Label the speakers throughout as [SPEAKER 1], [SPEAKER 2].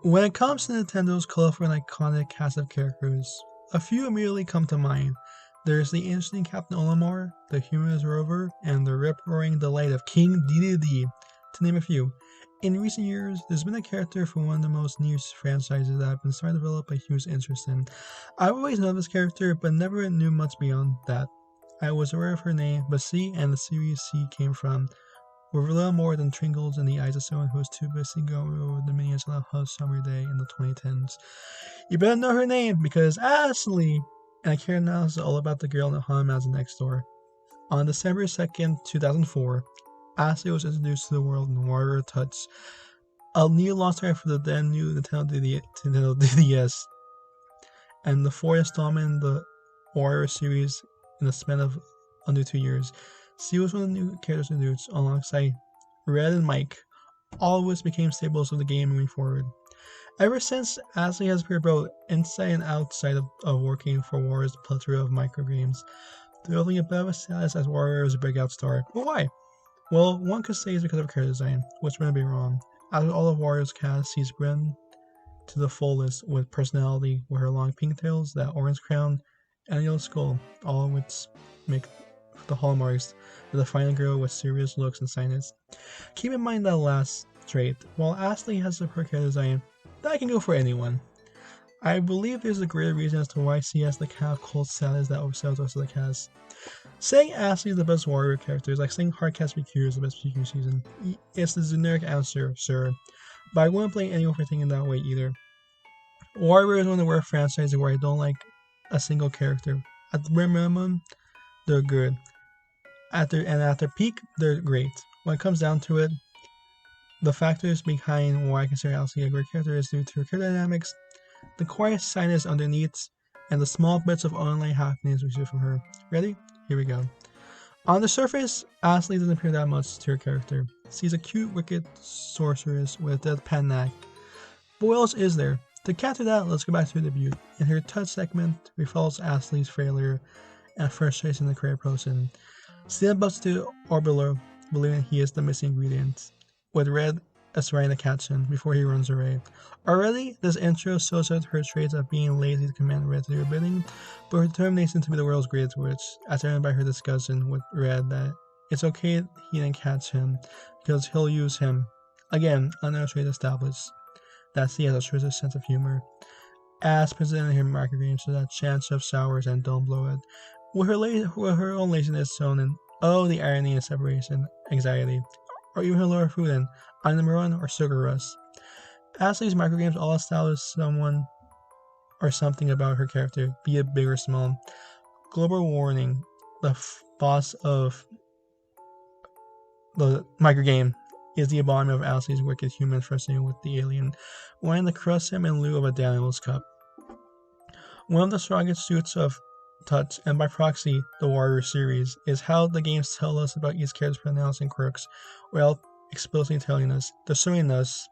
[SPEAKER 1] When it comes to Nintendo's colorful and iconic cast of characters, a few immediately come to mind. There's the interesting Captain Olimar, the humorous Rover, and the rip-roaring delight of King Dedede, to name a few. In recent years, there's been a character from one of the most niche franchises that I've been starting to develop a huge interest in. I've always known this character, but never knew much beyond that. I was aware of her name, but C and the series she came from were little more than twinkles in the eyes of someone who was too busy going over the minions on a hot summer day in the 2010s. You better know her name, because Ashley! And I care now is all about the girl in the haunted mansion next door. On December 2nd, 2004, Ashley was introduced to the world in WarioWare Touch, a new launch title for the then new Nintendo DDS, and the fourth installment in the WarioWare series in the span of under 2 years. She was one of the new characters introduced alongside Red and Mike, all of which became staples of the game moving forward. Ever since, Ashley has appeared both inside and outside of working for WarioWare's plethora of microgames, developing a bit of a status as WarioWare's breakout star. But why? Well, one could say it's because of character design, which wouldn't be wrong. Out of all of WarioWare's cast, she's been to the fullest with personality, with her long pigtails, that orange crown, and a yellow skull, all of which make the hallmarks of the final girl with serious looks and silence. Keep in mind that last trait, while Ashley has a her character design, that can go for anyone. I believe there's a greater reason as to why she has the kind of cult status that oversells the rest of the cast. Saying Ashley is the best WarioWare character is like saying Hardcast PQ is the best PQ season. It's the generic answer, sure, but I wouldn't blame anyone for thinking that way either. WarioWare is one of the rare franchises where I don't like a single character. At the bare minimum, they're good. At their peak, they're great. When it comes down to it, the factors behind why I consider Ashley a great character is due to her character dynamics, the quiet silence underneath, and the small bits of online happiness we see from her. Ready? Here we go. On the surface, Ashley doesn't appear that much to her character. She's a cute, wicked sorceress with a deadpan knack. But what else is there? To counter that, let's go back to her debut. In her touch segment, we follow Ashley's failure and frustration in the career person. She then bumps to Orbiter, believing he is the missing ingredient, with Red as trying to catch him before he runs away. Already, this intro shows us her traits of being lazy to command Red to do her bidding, but her determination to be the world's greatest witch, as earned by her discussion with Red that it's okay he didn't catch him, because he'll use him. Again, another trait established, that she has a twisted sense of humor, as presented in her microgame, so that chance of sours and don't blow it. With her own laziness shown in the irony and separation, anxiety, or even her lower food in I'm Number One or Sugar Rush. Ashley's microgames all establish someone or something about her character, be it big or small. Global warning, the boss of the microgame is the embodiment of Ashley's wicked human frustrating with the alien, wanting to crush him in lieu of a Daniel's cup. One of the strongest suits of Touch, and by proxy, the WarioWare series, is how the games tell us about each character's pronouns and quirks, without explicitly telling us, they're showing us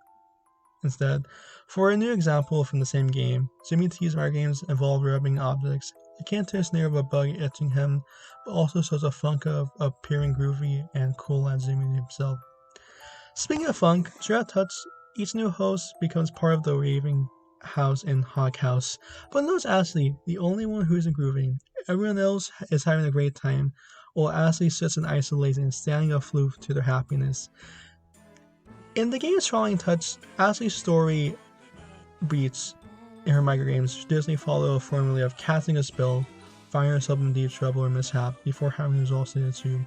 [SPEAKER 1] instead. For a new example from the same game, Jimmy T's games involve rubbing objects, akin to a snare of a bug itching him, but also shows a funk of appearing groovy and cool as Jimmy himself. Speaking of funk, throughout Touch, each new host becomes part of the raving house in Hog House, but notice Ashley, the only one who isn't grooving. Everyone else is having a great time, while Ashley sits in isolation, standing aloof to their happiness. In the game's Trawling Touch, Ashley's story beats in her microgames traditionally follow a formula of casting a spell, finding herself in deep trouble or mishap before having results to achieve.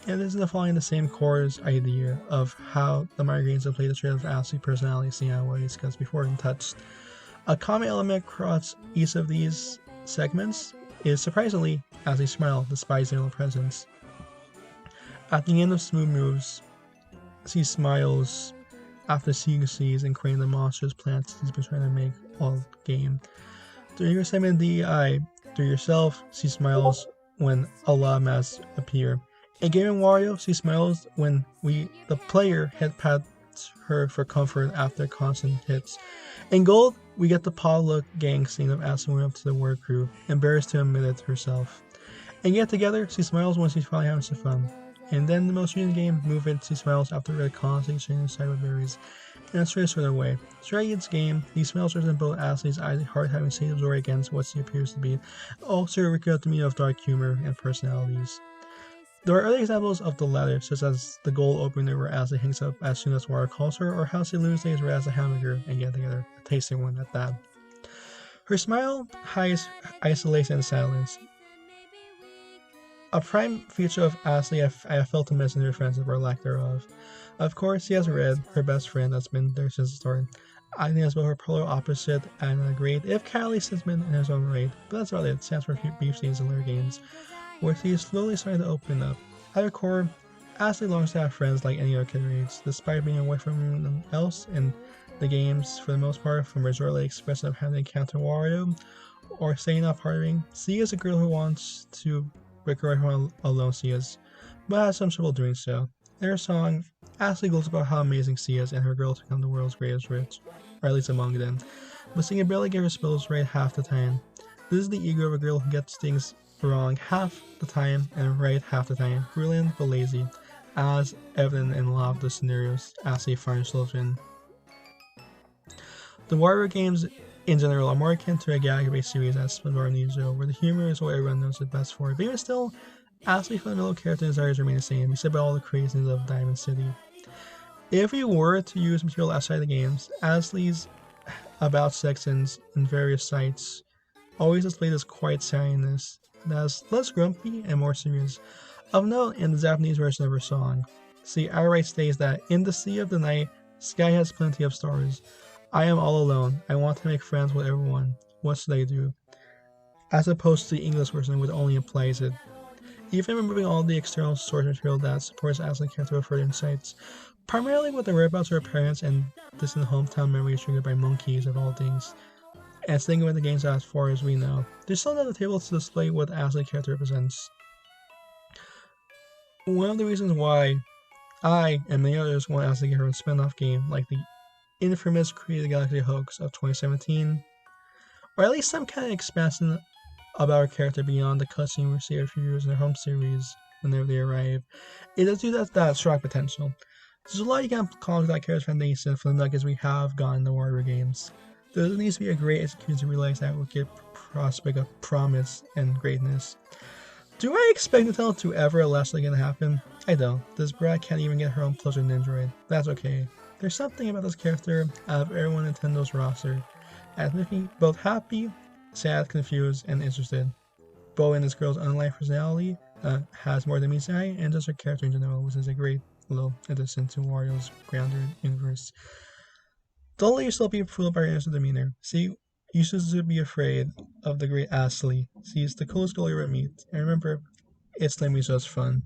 [SPEAKER 1] And this is following the same core idea of how the microgames have played the trait of Ashley's personality seen out what we discussed before in Touch. A common element across each of these segments is surprisingly Ashley's smile, despite zero presence. At the end of Smooth Moves, she smiles after seeing sees and creating the monstrous plants she's been trying to make all game. During her segment DEI, through yourself, she smiles when Allah masks appear. In Game & Wario, she smiles when the player, head pats her for comfort after constant hits. In Gold, we get the potluck gang scene of asking up to the work crew, embarrassed to admit it herself. And yet together, she smiles when she's finally having some fun. And then the most recent game, Move It, she smiles after Red constantly sharing her side with berries. in a strange sort of way. Surrah eats game, he smells in both Ashley's eyes, heart having saved Zori against what she appears to be, also recreate the meaning of dark humor and personalities. There are early examples of the latter, such as the goal opener where Ashley hangs up as soon as Wario calls her, or how she loses days where as a hamburger and get together, a tasty one at that. Her smile hides isolation and silence. A prime feature of Ashley I felt to miss in her friendship or lack thereof. Of course, she has Red, her best friend that's been there since the start. I think that's both her polar opposite and great, if catalyst has been in his own right, but that's about it. Stands for beef scenes and later games, where she is slowly starting to open up. At her core, Ashley longs to have friends like any other kid her age, despite being away from everyone else in the games for the most part, from her early expression of having to encounter Wario, or staying up partying. She is a girl who wants to break away from how alone she is, but has some trouble doing so. In her song, Ashley gloats about how amazing she is and her girl to become the world's greatest rich, or at least among them, but she can barely get her spells right half the time. This is the ego of a girl who gets things wrong half the time and right half the time, brilliant but lazy, as evident in a lot of the scenarios Ashley finds herself in. The WarioWare games in general are more akin to a gag-based series as Splinter Ninja, where the humor is what everyone knows it best for, but even still, Ashley's fundamental character desires remain the same, except by all the craziness of Diamond City. If we were to use material outside the games, Ashley's about sections in various sites always display this quiet sadness that is less grumpy and more serious. Of note, in the Japanese version of her song, she outright states that, "In the sea of the night, sky has plenty of stars. I am all alone. I want to make friends with everyone. What should I do?" As opposed to the English version, which only implies it. Even removing all the external source material that supports Ashley's character with further insights, primarily with the whereabouts of her parents and distant hometown memories triggered by monkeys of all things, and sticking with the games as far as we know, there's still another table to display what Ashley's character represents. One of the reasons why I and many others want Ashley to get her own spin-off game, like the infamous Creative Galaxy hoax of 2017, or at least some kind of expansion about her character beyond the cutscene we see a few years in her home series whenever they arrive. It does do that strong potential. There's a lot you can call that character's foundation for the nuggets we have gotten in the WarioWare games. There needs to be a great execution to realize that wicked prospect of promise and greatness. Do I expect Nintendo to ever allegedly gonna happen? I don't. This brat can't even get her own pleasure Nindroid. That's okay. There's something about this character out of everyone in Nintendo's roster that makes me both happy, sad, confused, and interested. Bo and this girl's unlike personality has more than meets the eye, and just her character in general, which is a great little addition to Wario's grounded universe. Don't let yourself be fooled by her innocent demeanor. See, you should be afraid of the great Ashley. She's the coolest girl you ever meet. And remember, it's let me just fun.